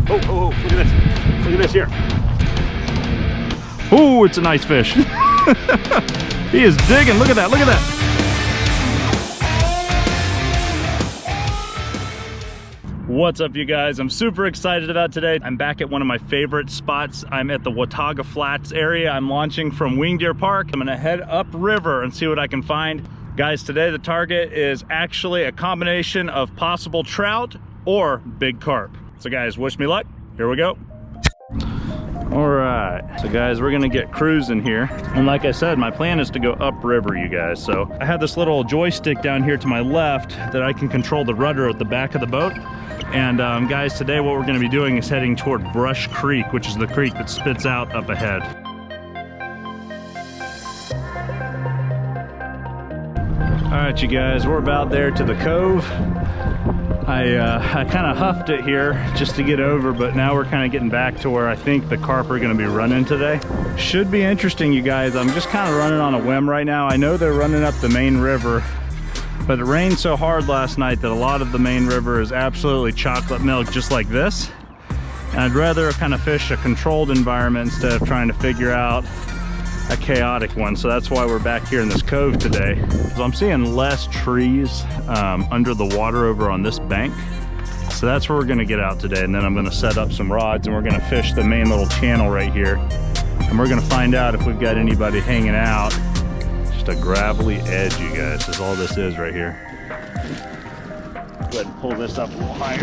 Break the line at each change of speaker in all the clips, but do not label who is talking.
Oh, oh, oh, look at this. Look at this here.
Oh, it's a nice fish. He is digging. Look at that. Look at that. What's up, you guys? I'm super excited about today. I'm back at one of my favorite spots. I'm at the Watauga Flats area. I'm launching from Wing Deer Park. I'm gonna head upriver and see what I can find. Guys, today the target is actually a combination of possible trout or big carp. So guys, wish me luck. Here we go. All right, so guys, we're gonna get cruising here. And like I said, my plan is to go upriver, you guys. So I have this little joystick down here to my left that I can control the rudder at the back of the boat. And guys, today what we're gonna be doing is heading toward Brush Creek, which is the creek that spits out up ahead. All right, you guys, we're about there to the cove. I kind of huffed it here just to get over, but now we're kind of getting back to where I think the carp are gonna be running today. Should be interesting, you guys. I'm just kind of running on a whim right now. I know they're running up the main river, but it rained so hard last night that a lot of the main river is absolutely chocolate milk, just like this. And I'd rather kind of fish a controlled environment instead of trying to figure out a chaotic one. So that's why we're back here in this cove today. So I'm seeing less trees under the water over on this bank. So that's where we're gonna get out today. And then I'm gonna set up some rods and we're gonna fish the main little channel right here. And we're gonna find out if we've got anybody hanging out. Just a gravelly edge, you guys, is all this is right here. Go ahead and pull this up a little higher.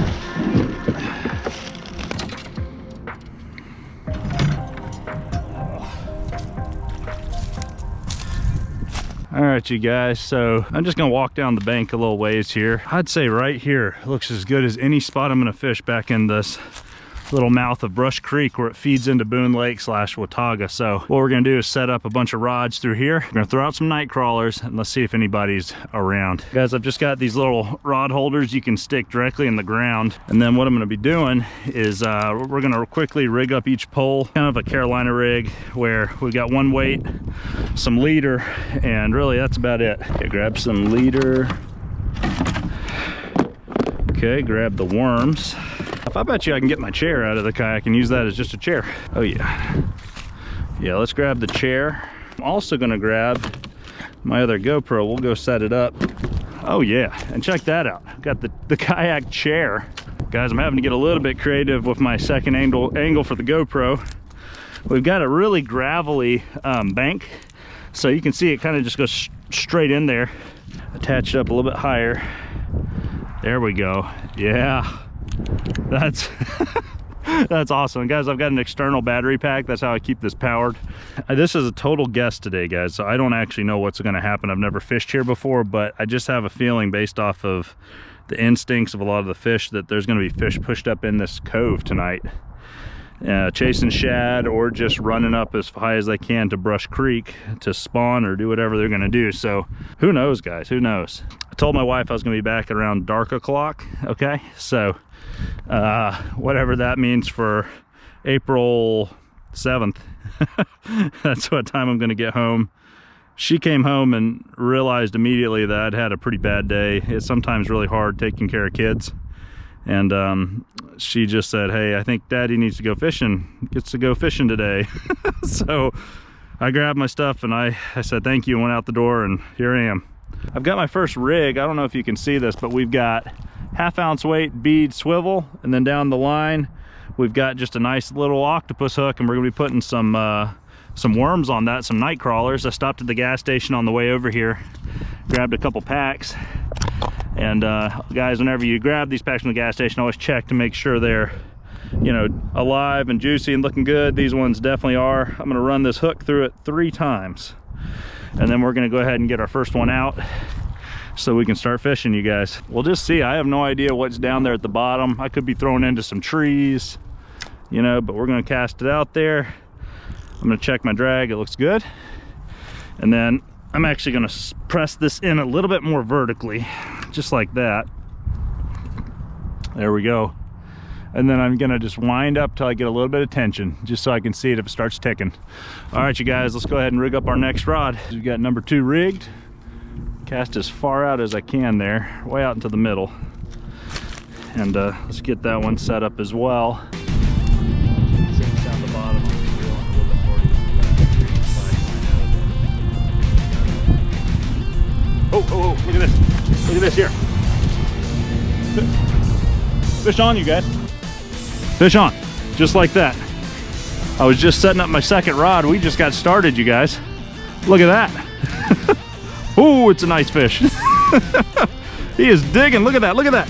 All right, you guys, so I'm just gonna walk down the bank a little ways here. I'd say right here looks as good as any spot I'm gonna fish back in this little mouth of Brush Creek where it feeds into Boone Lake / Watauga. So what we're gonna do is set up a bunch of rods through here. We're gonna throw out some night crawlers and let's see if anybody's around. Guys, I've just got these little rod holders you can stick directly in the ground. And then what I'm gonna be doing is we're gonna quickly rig up each pole, kind of a Carolina rig where we've got one weight, some leader, and really that's about it. Okay, grab some leader. Okay, grab the worms. I bet you I can get my chair out of the kayak and use that as just a chair. Oh yeah. Yeah, let's grab the chair. I'm also gonna grab my other GoPro. We'll go set it up. Oh yeah, and check that out. I've got the kayak chair. Guys, I'm having to get a little bit creative with my second angle for the GoPro. We've got a really gravelly bank. So you can see it kind of just goes straight in there. Attach it up a little bit higher. There we go. Yeah. That's that's awesome. Guys, I've got an external battery pack. That's how I keep this powered. This is a total guess today, guys, so I don't actually know what's going to happen. I've never fished here before, but I just have a feeling based off of the instincts of a lot of the fish that there's going to be fish pushed up in this cove tonight, chasing shad or just running up as high as they can to Brush Creek to spawn or do whatever they're going to do. So who knows, guys, who knows? I told my wife I was going to be back at around dark o'clock. Okay, so whatever that means for April 7th. That's what time I'm going to get home. She came home and realized immediately that I'd had a pretty bad day. It's sometimes really hard taking care of kids. And she just said, hey, I think Daddy needs to go fishing. Gets to go fishing today. So I grabbed my stuff and I said thank you and went out the door, and here I am. I've got my first rig. I don't know if you can see this, but we've got 1/2 ounce weight bead swivel, and then down the line we've got just a nice little octopus hook, and we're gonna be putting some worms on that, some night crawlers. I stopped at the gas station on the way over here, grabbed a couple packs. And guys, whenever you grab these packs from the gas station, always check to make sure they're, you know, alive and juicy and looking good. These ones definitely are. I'm gonna run this hook through it 3 times, and then we're gonna go ahead and get our first one out so we can start fishing, you guys. We'll just see. I have no idea what's down there at the bottom. I could be thrown into some trees, you know, but we're gonna cast it out there. I'm gonna check my drag. It looks good. And then I'm actually gonna press this in a little bit more vertically, just like that. There we go. And then I'm gonna just wind up till I get a little bit of tension, just so I can see it if it starts ticking. All right, you guys, let's go ahead and rig up our next rod. We've got number 2 rigged. Cast as far out as I can there, way out into the middle. And let's get that one set up as well.
Oh, oh, oh, look at this. Look at this here.
Fish on, you guys. Fish on, just like that. I was just setting up my second rod. We just got started, you guys. Look at that. Oh, it's a nice fish. He is digging. Look at that. Look at that.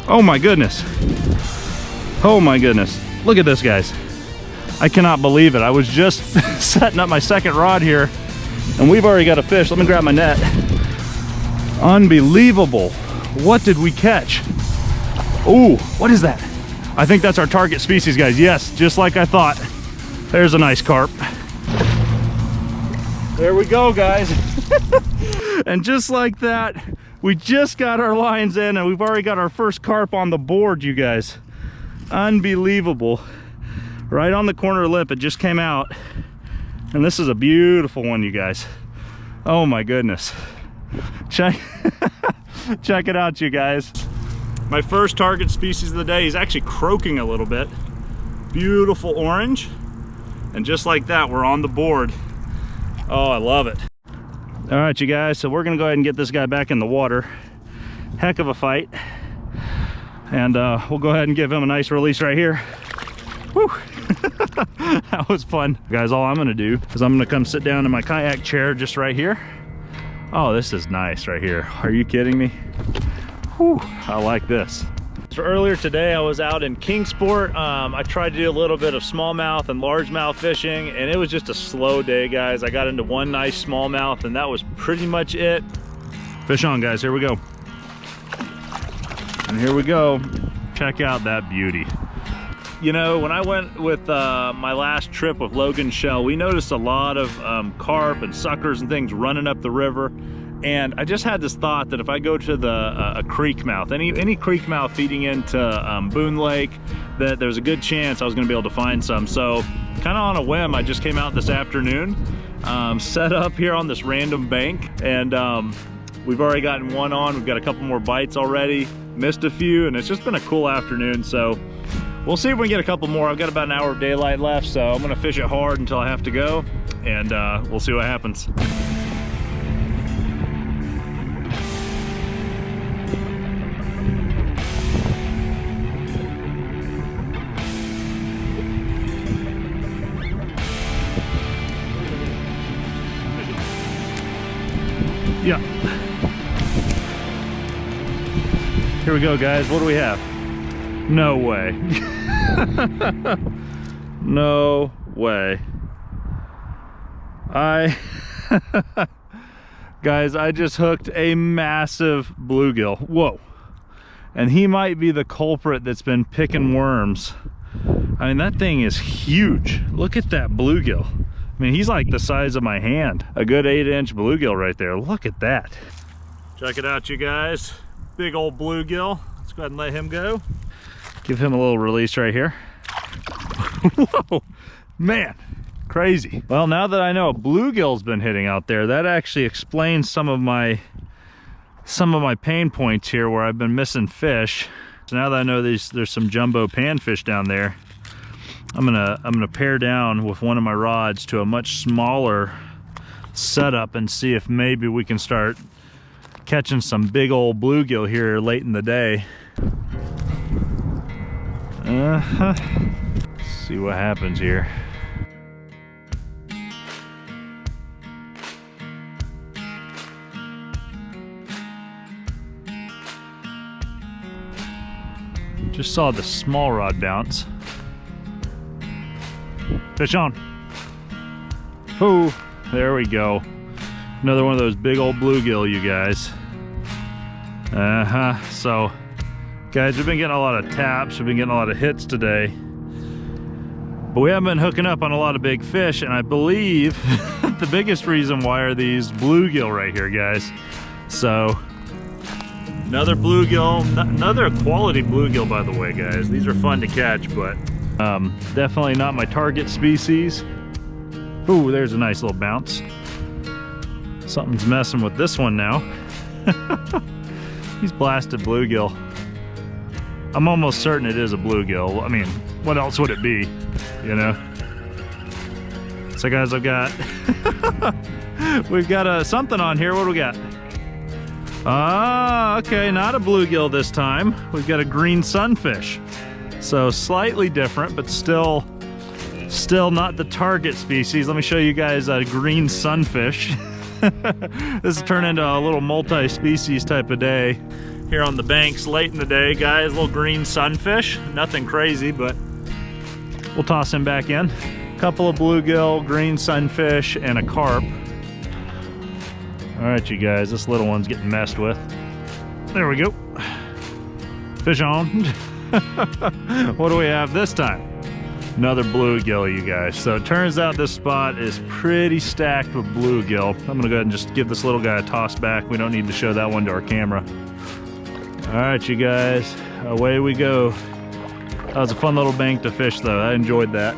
Oh my goodness. Oh my goodness. Look at this, guys. I cannot believe it. I was just setting up my second rod here and we've already got a fish. Let me grab my net. Unbelievable. What did we catch? Oh, what is that? I think that's our target species, guys. Yes, just like I thought. There's a nice carp. There we go, guys. And just like that, we just got our lines in and we've already got our first carp on the board, you guys. Unbelievable. Right on the corner lip, it just came out. And this is a beautiful one, you guys. Oh my goodness. Check it out, you guys. My first target species of the day. He's actually croaking a little bit. Beautiful orange. And just like that, we're on the board. Oh, I love it. All right, you guys, so we're gonna go ahead and get this guy back in the water. Heck of a fight. And we'll go ahead and give him a nice release right here. Whew. That was fun. Guys, all I'm gonna do is I'm gonna come sit down in my kayak chair just right here. Oh, this is nice right here. Are you kidding me? Whew, I like this. So earlier today I was out in Kingsport. I tried to do a little bit of smallmouth and largemouth fishing and it was just a slow day, guys. I got into one nice smallmouth and that was pretty much it. Fish on, guys, here we go. And here we go. Check out that beauty. You know, when I went with my last trip with Logan Shell, we noticed a lot of carp and suckers and things running up the river. And I just had this thought that if I go to a creek mouth, any creek mouth feeding into Boone Lake, that there's a good chance I was gonna be able to find some. So kind of on a whim, I just came out this afternoon, set up here on this random bank, and we've already gotten one on. We've got a couple more bites already, missed a few, and it's just been a cool afternoon. So we'll see if we can get a couple more. I've got about an hour of daylight left, so I'm gonna fish it hard until I have to go, and we'll see what happens. Yeah. Here we go, guys. What do we have? No way. No way. Guys, I just hooked a massive bluegill. Whoa. And he might be the culprit that's been picking worms. I mean, that thing is huge. Look at that bluegill. I mean, he's like the size of my hand. A good 8-inch bluegill right there. Look at that. Check it out, you guys. Big old bluegill. Let's go ahead and let him go. Give him a little release right here. Whoa, man, crazy. Well, now that I know a bluegill's been hitting out there, that actually explains some of my pain points here where I've been missing fish. So now that I know there's some jumbo panfish down there, I'm gonna pair down with one of my rods to a much smaller setup and see if maybe we can start catching some big old bluegill here late in the day. See what happens here. Just saw the small rod bounce. Fish on. Oh, there we go. Another one of those big old bluegill, you guys. So, guys, we've been getting a lot of taps. We've been getting a lot of hits today. But we haven't been hooking up on a lot of big fish, and I believe the biggest reason why are these bluegill right here, guys. So, another bluegill, another quality bluegill, by the way, guys. These are fun to catch, but definitely not my target species. Ooh, there's a nice little bounce. Something's messing with this one now. He's blasted bluegill. I'm almost certain it is a bluegill. I mean, what else would it be, you know? So guys, we've got something on here. What do we got? Ah, okay, not a bluegill this time. We've got a green sunfish. So slightly different, but still not the target species. Let me show you guys a green sunfish. This has turned into a little multi-species type of day here on the banks late in the day, guys. Little green sunfish, nothing crazy, but we'll toss him back in. Couple of bluegill, green sunfish, and a carp. All right, you guys, this little one's getting messed with. There we go. Fish on. What do we have this time? Another bluegill, you guys. So it turns out this spot is pretty stacked with bluegill. I'm gonna go ahead and just give this little guy a toss back. We don't need to show that one to our camera. All right, you guys, away we go. That was a fun little bank to fish though. I enjoyed that.